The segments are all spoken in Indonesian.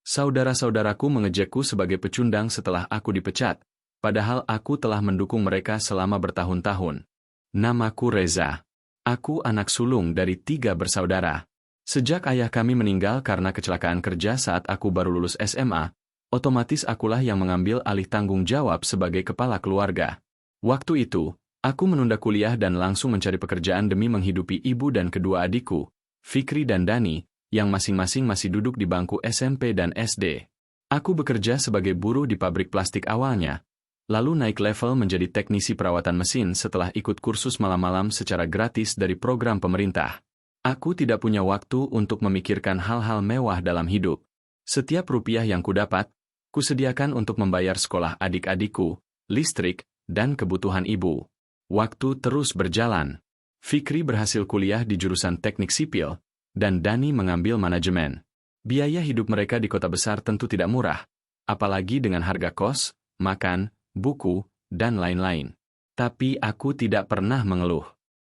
Saudara-saudaraku mengejekku sebagai pecundang setelah aku dipecat, padahal aku telah mendukung mereka selama bertahun-tahun. Namaku Reza. Aku anak sulung dari 3 bersaudara. Sejak ayah kami meninggal karena kecelakaan kerja saat aku baru lulus SMA, otomatis akulah yang mengambil alih tanggung jawab sebagai kepala keluarga. Waktu itu, aku menunda kuliah dan langsung mencari pekerjaan demi menghidupi ibu dan kedua adikku, Fikri dan Dani, yang masing-masing masih duduk di bangku SMP dan SD. Aku bekerja sebagai buruh di pabrik plastik awalnya, lalu naik level menjadi teknisi perawatan mesin setelah ikut kursus malam-malam secara gratis dari program pemerintah. Aku tidak punya waktu untuk memikirkan hal-hal mewah dalam hidup. Setiap rupiah yang kudapat, kusediakan untuk membayar sekolah adik-adikku, listrik, dan kebutuhan ibu. Waktu terus berjalan. Fikri berhasil kuliah di jurusan teknik sipil, dan Dani mengambil manajemen. Biaya hidup mereka di kota besar tentu tidak murah, apalagi dengan harga kos, makan, buku, dan lain-lain. Tapi aku tidak pernah mengeluh.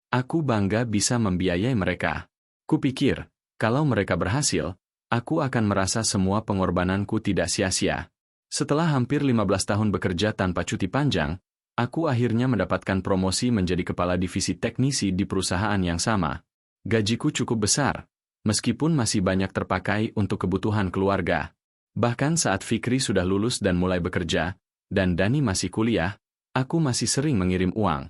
Aku bangga bisa membiayai mereka. Kupikir, kalau mereka berhasil, aku akan merasa semua pengorbananku tidak sia-sia. Setelah hampir 15 tahun bekerja tanpa cuti panjang, aku akhirnya mendapatkan promosi menjadi kepala divisi teknisi di perusahaan yang sama. Gajiku cukup besar, meskipun masih banyak terpakai untuk kebutuhan keluarga. Bahkan saat Fikri sudah lulus dan mulai bekerja, dan Dani masih kuliah, aku masih sering mengirim uang.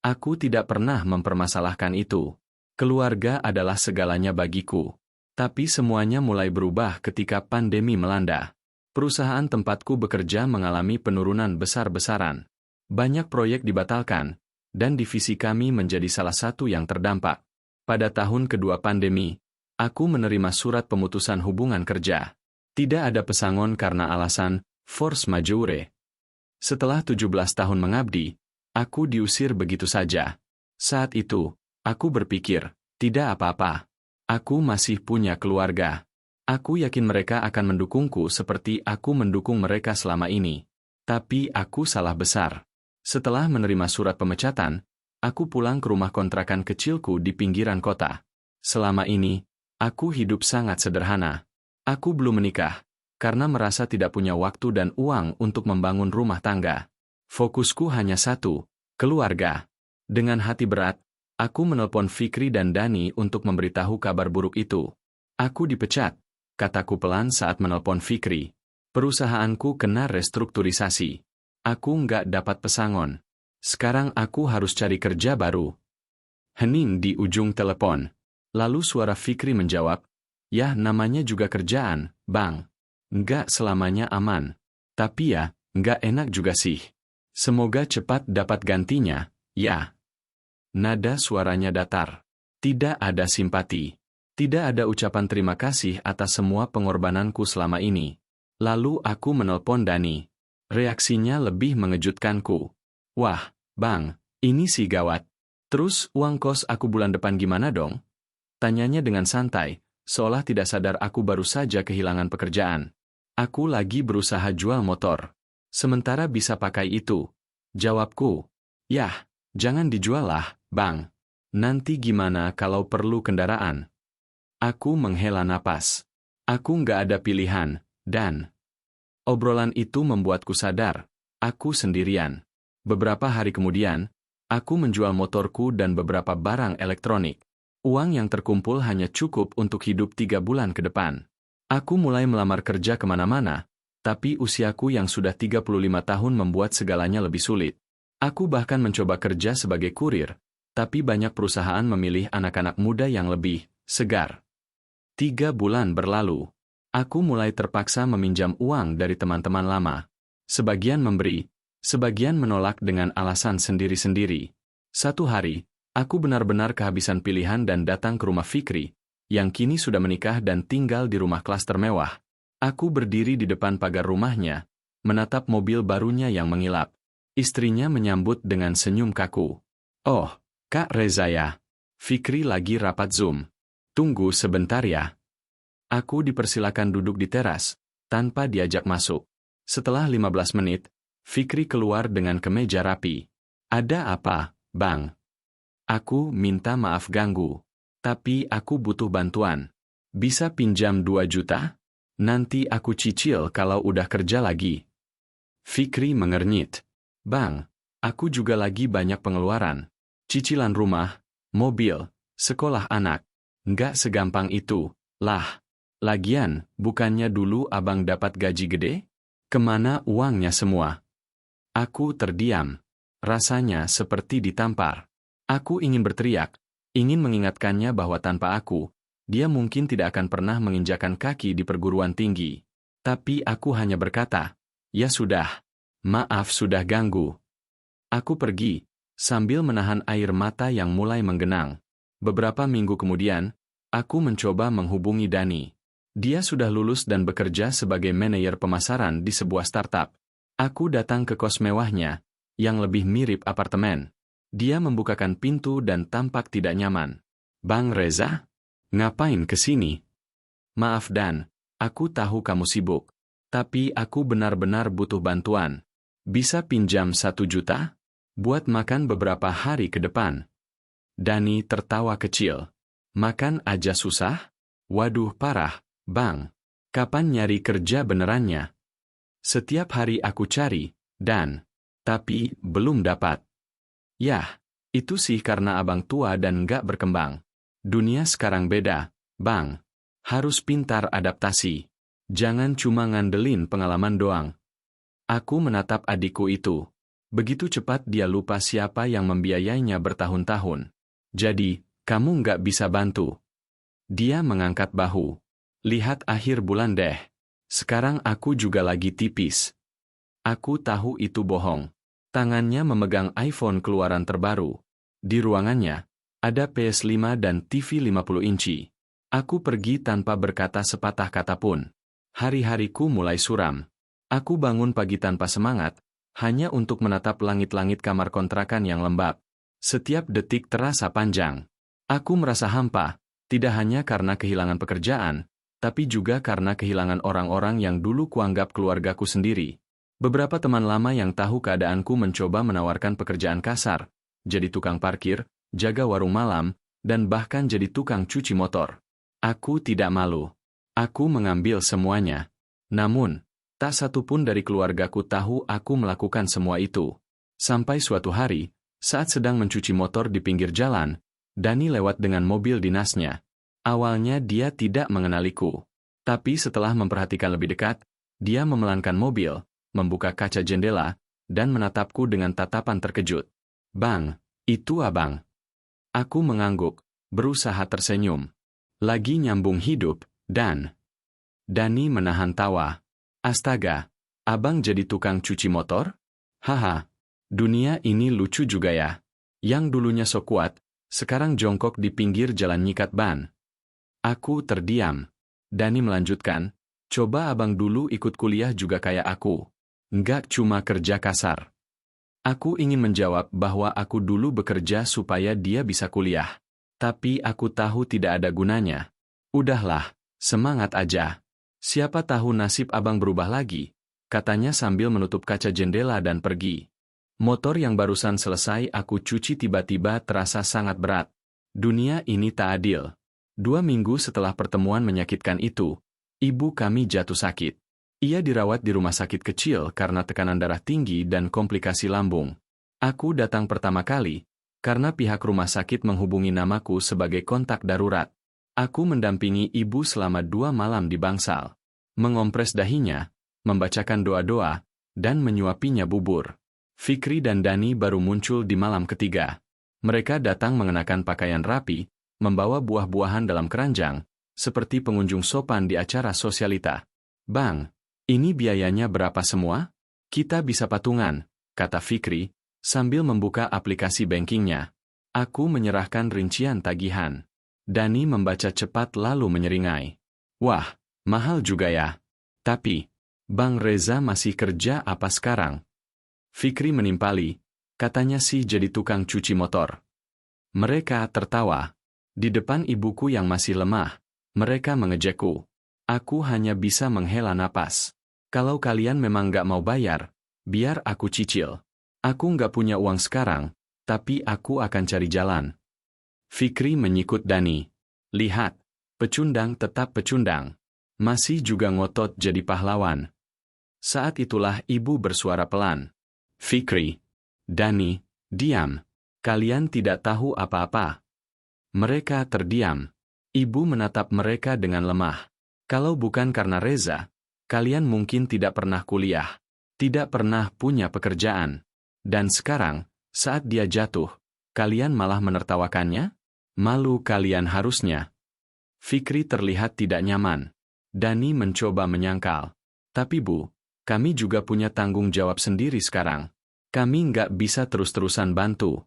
Aku tidak pernah mempermasalahkan itu. Keluarga adalah segalanya bagiku. Tapi semuanya mulai berubah ketika pandemi melanda. Perusahaan tempatku bekerja mengalami penurunan besar-besaran. Banyak proyek dibatalkan, dan divisi kami menjadi salah satu yang terdampak. Pada tahun kedua pandemi, aku menerima surat pemutusan hubungan kerja. Tidak ada pesangon karena alasan force majeure. Setelah 17 tahun mengabdi, aku diusir begitu saja. Saat itu, aku berpikir, tidak apa-apa. Aku masih punya keluarga. Aku yakin mereka akan mendukungku seperti aku mendukung mereka selama ini. Tapi aku salah besar. Setelah menerima surat pemecatan, aku pulang ke rumah kontrakan kecilku di pinggiran kota. Selama ini, aku hidup sangat sederhana. Aku belum menikah, karena merasa tidak punya waktu dan uang untuk membangun rumah tangga. Fokusku hanya satu, keluarga. Dengan hati berat, aku menelpon Fikri dan Dani untuk memberitahu kabar buruk itu. Aku dipecat, kataku pelan saat menelpon Fikri. Perusahaanku kena restrukturisasi. Aku nggak dapat pesangon. Sekarang aku harus cari kerja baru. Hening di ujung telepon. Lalu suara Fikri menjawab, ya namanya juga kerjaan, Bang. Nggak selamanya aman. Tapi ya, nggak enak juga sih. Semoga cepat dapat gantinya, ya. Nada suaranya datar. Tidak ada simpati. Tidak ada ucapan terima kasih atas semua pengorbananku selama ini. Lalu aku menelpon Dani. Reaksinya lebih mengejutkanku. Wah, Bang, ini sih gawat. Terus uang kos aku bulan depan gimana dong? Tanyanya dengan santai, seolah tidak sadar aku baru saja kehilangan pekerjaan. Aku lagi berusaha jual motor. Sementara bisa pakai itu. Jawabku. Yah, jangan dijual lah, Bang. Nanti gimana kalau perlu kendaraan? Aku menghela napas. Aku nggak ada pilihan, dan obrolan itu membuatku sadar, aku sendirian. Beberapa hari kemudian, aku menjual motorku dan beberapa barang elektronik. Uang yang terkumpul hanya cukup untuk hidup 3 bulan ke depan. Aku mulai melamar kerja kemana-mana, tapi usiaku yang sudah 35 tahun membuat segalanya lebih sulit. Aku bahkan mencoba kerja sebagai kurir, tapi banyak perusahaan memilih anak-anak muda yang lebih segar. 3 bulan berlalu. Aku mulai terpaksa meminjam uang dari teman-teman lama. Sebagian memberi, sebagian menolak dengan alasan sendiri-sendiri. Satu hari, aku benar-benar kehabisan pilihan dan datang ke rumah Fikri, yang kini sudah menikah dan tinggal di rumah klaster mewah. Aku berdiri di depan pagar rumahnya, menatap mobil barunya yang mengilap. Istrinya menyambut dengan senyum kaku. Oh, Kak Reza ya. Fikri lagi rapat Zoom. Tunggu sebentar ya. Aku dipersilakan duduk di teras, tanpa diajak masuk. Setelah 15 menit, Fikri keluar dengan kemeja rapi. Ada apa, Bang? Aku minta maaf ganggu. Tapi aku butuh bantuan. Bisa pinjam 2 juta? Nanti aku cicil kalau udah kerja lagi. Fikri mengernyit. Bang, aku juga lagi banyak pengeluaran. Cicilan rumah, mobil, sekolah anak. Nggak segampang itu, lah. Lagian, bukannya dulu abang dapat gaji gede? Kemana uangnya semua? Aku terdiam. Rasanya seperti ditampar. Aku ingin berteriak, ingin mengingatkannya bahwa tanpa aku, dia mungkin tidak akan pernah menginjakan kaki di perguruan tinggi. Tapi aku hanya berkata, ya sudah. Maaf sudah ganggu. Aku pergi, sambil menahan air mata yang mulai menggenang. Beberapa minggu kemudian, aku mencoba menghubungi Dani. Dia sudah lulus dan bekerja sebagai manajer pemasaran di sebuah startup. Aku datang ke kos mewahnya, yang lebih mirip apartemen. Dia membukakan pintu dan tampak tidak nyaman. Bang Reza? Ngapain ke sini? Maaf Dan, aku tahu kamu sibuk. Tapi aku benar-benar butuh bantuan. Bisa pinjam 1 juta? Buat makan beberapa hari ke depan. Dani tertawa kecil. Makan aja susah? Waduh parah, Bang. Kapan nyari kerja benerannya? Setiap hari aku cari, Dan. Tapi, belum dapat. Yah, itu sih karena abang tua dan nggak berkembang. Dunia sekarang beda, Bang. Harus pintar adaptasi. Jangan cuma ngandelin pengalaman doang. Aku menatap adikku itu. Begitu cepat dia lupa siapa yang membiayainya bertahun-tahun. Jadi, kamu nggak bisa bantu. Dia mengangkat bahu. Lihat akhir bulan deh. Sekarang aku juga lagi tipis. Aku tahu itu bohong. Tangannya memegang iPhone keluaran terbaru. Di ruangannya, ada PS5 dan TV 50 inci. Aku pergi tanpa berkata sepatah kata pun. Hari-hariku mulai suram. Aku bangun pagi tanpa semangat, hanya untuk menatap langit-langit kamar kontrakan yang lembab. Setiap detik terasa panjang. Aku merasa hampa, tidak hanya karena kehilangan pekerjaan, tapi juga karena kehilangan orang-orang yang dulu kuanggap keluargaku sendiri. Beberapa teman lama yang tahu keadaanku mencoba menawarkan pekerjaan kasar, jadi tukang parkir, jaga warung malam, dan bahkan jadi tukang cuci motor. Aku tidak malu. Aku mengambil semuanya. Namun, tak satu pun dari keluargaku tahu aku melakukan semua itu. Sampai suatu hari, saat sedang mencuci motor di pinggir jalan, Dani lewat dengan mobil dinasnya. Awalnya dia tidak mengenaliku. Tapi setelah memperhatikan lebih dekat, dia memelankan mobil, membuka kaca jendela, dan menatapku dengan tatapan terkejut. Bang, itu abang. Aku mengangguk, berusaha tersenyum. Lagi nyambung hidup, Dan. Dani menahan tawa. Astaga, abang jadi tukang cuci motor? Haha, dunia ini lucu juga ya. Yang dulunya sok kuat, sekarang jongkok di pinggir jalan nyikat ban. Aku terdiam. Dani melanjutkan, coba abang dulu ikut kuliah juga kayak aku. Nggak cuma kerja kasar. Aku ingin menjawab bahwa aku dulu bekerja supaya dia bisa kuliah. Tapi aku tahu tidak ada gunanya. Udahlah, semangat aja. Siapa tahu nasib abang berubah lagi, katanya sambil menutup kaca jendela dan pergi. Motor yang barusan selesai aku cuci tiba-tiba terasa sangat berat. Dunia ini tak adil. 2 minggu setelah pertemuan menyakitkan itu, ibu kami jatuh sakit. Ia dirawat di rumah sakit kecil karena tekanan darah tinggi dan komplikasi lambung. Aku datang pertama kali, karena pihak rumah sakit menghubungi namaku sebagai kontak darurat. Aku mendampingi ibu selama 2 malam di bangsal. Mengompres dahinya, membacakan doa-doa, dan menyuapinya bubur. Fikri dan Dani baru muncul di malam ketiga. Mereka datang mengenakan pakaian rapi, membawa buah-buahan dalam keranjang, seperti pengunjung sopan di acara sosialita. Bang, ini biayanya berapa semua? Kita bisa patungan, kata Fikri, sambil membuka aplikasi bankingnya. Aku menyerahkan rincian tagihan. Dani membaca cepat lalu menyeringai. Wah, mahal juga ya. Tapi, Bang Reza masih kerja apa sekarang? Fikri menimpali, katanya sih jadi tukang cuci motor. Mereka tertawa. Di depan ibuku yang masih lemah, mereka mengejekku. Aku hanya bisa menghela napas. Kalau kalian memang gak mau bayar, biar aku cicil. Aku gak punya uang sekarang, tapi aku akan cari jalan. Fikri menyikut Dani. Lihat, pecundang tetap pecundang. Masih juga ngotot jadi pahlawan. Saat itulah ibu bersuara pelan. Fikri, Dani, diam. Kalian tidak tahu apa-apa. Mereka terdiam. Ibu menatap mereka dengan lemah. Kalau bukan karena Reza, kalian mungkin tidak pernah kuliah. Tidak pernah punya pekerjaan. Dan sekarang, saat dia jatuh, kalian malah menertawakannya? Malu kalian harusnya. Fikri terlihat tidak nyaman. Dani mencoba menyangkal. Tapi Bu, kami juga punya tanggung jawab sendiri sekarang. Kami nggak bisa terus-terusan bantu.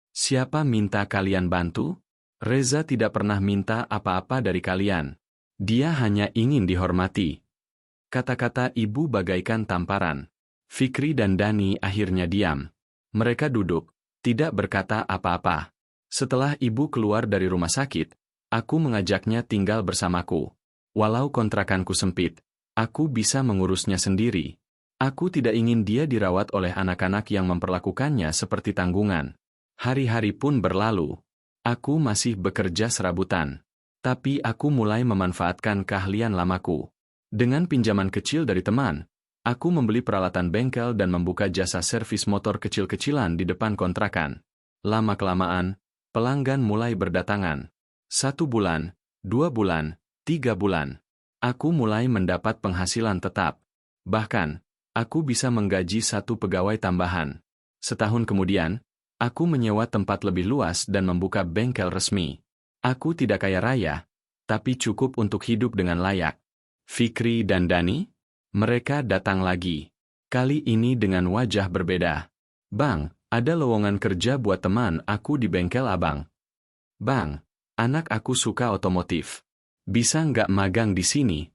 Siapa minta kalian bantu? Reza tidak pernah minta apa-apa dari kalian. Dia hanya ingin dihormati. Kata-kata ibu bagaikan tamparan. Fikri dan Dani akhirnya diam. Mereka duduk, tidak berkata apa-apa. Setelah ibu keluar dari rumah sakit, aku mengajaknya tinggal bersamaku. Walau kontrakanku sempit, aku bisa mengurusnya sendiri. Aku tidak ingin dia dirawat oleh anak-anak yang memperlakukannya seperti tanggungan. Hari-hari pun berlalu. Aku masih bekerja serabutan. Tapi aku mulai memanfaatkan keahlian lamaku. Dengan pinjaman kecil dari teman, aku membeli peralatan bengkel dan membuka jasa servis motor kecil-kecilan di depan kontrakan. Lama-kelamaan, pelanggan mulai berdatangan. 1 bulan, 2 bulan, 3 bulan. Aku mulai mendapat penghasilan tetap. Bahkan, aku bisa menggaji 1 pegawai tambahan. Setahun kemudian, aku menyewa tempat lebih luas dan membuka bengkel resmi. Aku tidak kaya raya, tapi cukup untuk hidup dengan layak. Fikri dan Dani? Mereka datang lagi. Kali ini dengan wajah berbeda. Bang, ada lowongan kerja buat teman aku di bengkel abang. Bang, anak aku suka otomotif. Bisa nggak magang di sini?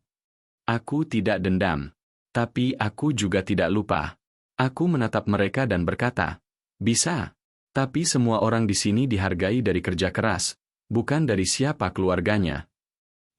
Aku tidak dendam. Tapi aku juga tidak lupa. Aku menatap mereka dan berkata, bisa. Tapi semua orang di sini dihargai dari kerja keras, bukan dari siapa keluarganya.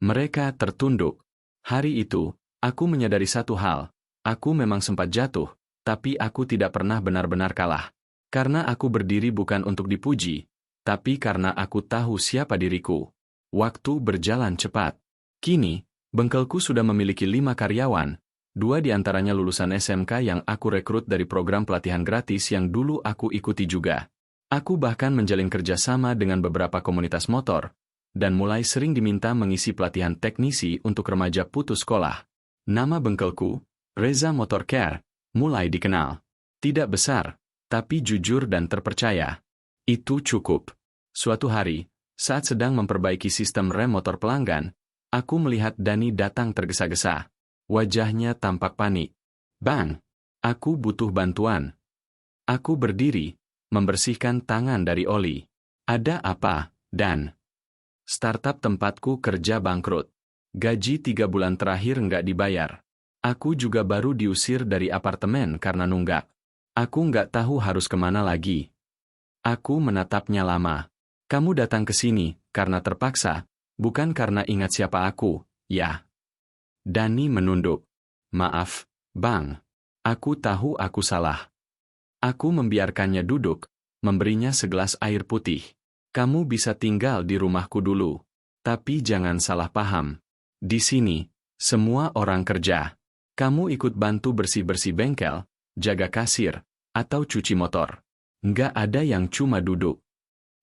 Mereka tertunduk. Hari itu, aku menyadari satu hal. Aku memang sempat jatuh, tapi aku tidak pernah benar-benar kalah. Karena aku berdiri bukan untuk dipuji, tapi karena aku tahu siapa diriku. Waktu berjalan cepat. Kini, bengkelku sudah memiliki 5 karyawan, 2 di antaranya lulusan SMK yang aku rekrut dari program pelatihan gratis yang dulu aku ikuti juga. Aku bahkan menjalin kerjasama dengan beberapa komunitas motor, dan mulai sering diminta mengisi pelatihan teknisi untuk remaja putus sekolah. Nama bengkelku, Reza Motor Care, mulai dikenal. Tidak besar, tapi jujur dan terpercaya. Itu cukup. Suatu hari, saat sedang memperbaiki sistem rem motor pelanggan, aku melihat Dani datang tergesa-gesa. Wajahnya tampak panik. Bang, aku butuh bantuan. Aku berdiri, membersihkan tangan dari oli. Ada apa, Dan? Startup tempatku kerja bangkrut. Gaji 3 bulan terakhir nggak dibayar. Aku juga baru diusir dari apartemen karena nunggak. Aku nggak tahu harus kemana lagi. Aku menatapnya lama. Kamu datang ke sini karena terpaksa, bukan karena ingat siapa aku, ya? Dani menunduk. Maaf, Bang. Aku tahu aku salah. Aku membiarkannya duduk, memberinya segelas air putih. Kamu bisa tinggal di rumahku dulu. Tapi jangan salah paham. Di sini, semua orang kerja. Kamu ikut bantu bersih-bersih bengkel, jaga kasir, atau cuci motor. Nggak ada yang cuma duduk.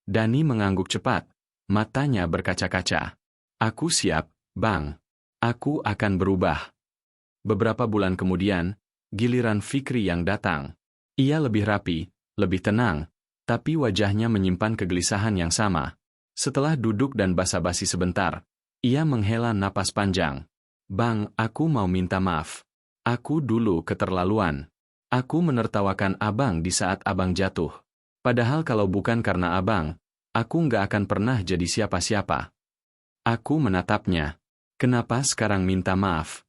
Dani mengangguk cepat, matanya berkaca-kaca. Aku siap, Bang. Aku akan berubah. Beberapa bulan kemudian, giliran Fikri yang datang. Ia lebih rapi, lebih tenang, tapi wajahnya menyimpan kegelisahan yang sama. Setelah duduk dan basa-basi sebentar, ia menghela napas panjang. Bang, aku mau minta maaf. Aku dulu keterlaluan. Aku menertawakan abang di saat abang jatuh. Padahal kalau bukan karena abang, aku nggak akan pernah jadi siapa-siapa. Aku menatapnya. Kenapa sekarang minta maaf?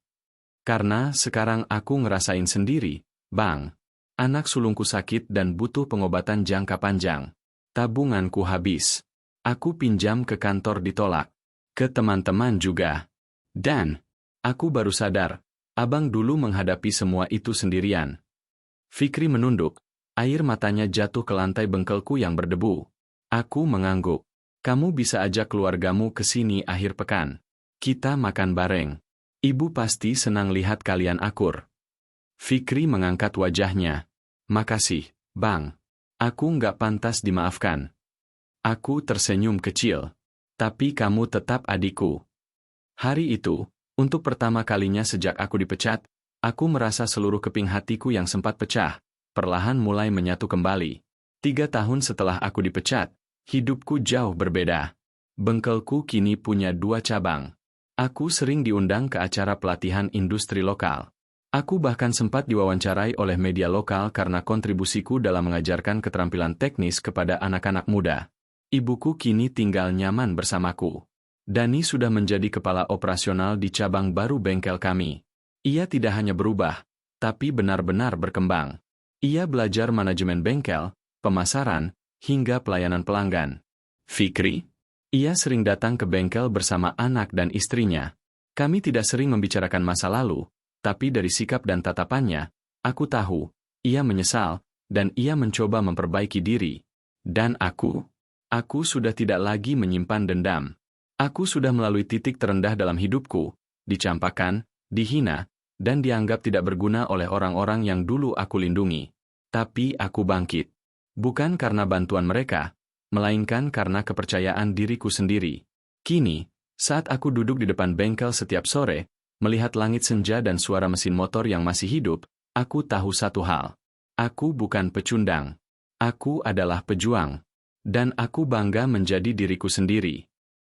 Karena sekarang aku ngerasain sendiri, Bang. Anak sulungku sakit dan butuh pengobatan jangka panjang. Tabunganku habis. Aku pinjam ke kantor ditolak. Ke teman-teman juga. Dan, aku baru sadar, abang dulu menghadapi semua itu sendirian. Fikri menunduk, air matanya jatuh ke lantai bengkelku yang berdebu. Aku mengangguk. Kamu bisa ajak keluargamu ke sini akhir pekan. Kita makan bareng. Ibu pasti senang lihat kalian akur. Fikri mengangkat wajahnya. Makasih, Bang. Aku nggak pantas dimaafkan. Aku tersenyum kecil. Tapi kamu tetap adikku. Hari itu, untuk pertama kalinya sejak aku dipecat, aku merasa seluruh keping hatiku yang sempat pecah, perlahan mulai menyatu kembali. 3 tahun setelah aku dipecat, hidupku jauh berbeda. Bengkelku kini punya 2 cabang. Aku sering diundang ke acara pelatihan industri lokal. Aku bahkan sempat diwawancarai oleh media lokal karena kontribusiku dalam mengajarkan keterampilan teknis kepada anak-anak muda. Ibuku kini tinggal nyaman bersamaku. Dani sudah menjadi kepala operasional di cabang baru bengkel kami. Ia tidak hanya berubah, tapi benar-benar berkembang. Ia belajar manajemen bengkel, pemasaran, hingga pelayanan pelanggan. Fikri? Ia sering datang ke bengkel bersama anak dan istrinya. Kami tidak sering membicarakan masa lalu, tapi dari sikap dan tatapannya, aku tahu, ia menyesal, dan ia mencoba memperbaiki diri. Dan aku sudah tidak lagi menyimpan dendam. Aku sudah melalui titik terendah dalam hidupku, dicampakan, dihina, dan dianggap tidak berguna oleh orang-orang yang dulu aku lindungi. Tapi aku bangkit. Bukan karena bantuan mereka, melainkan karena kepercayaan diriku sendiri. Kini, saat aku duduk di depan bengkel setiap sore, melihat langit senja dan suara mesin motor yang masih hidup, aku tahu satu hal. Aku bukan pecundang. Aku adalah pejuang. Dan aku bangga menjadi diriku sendiri.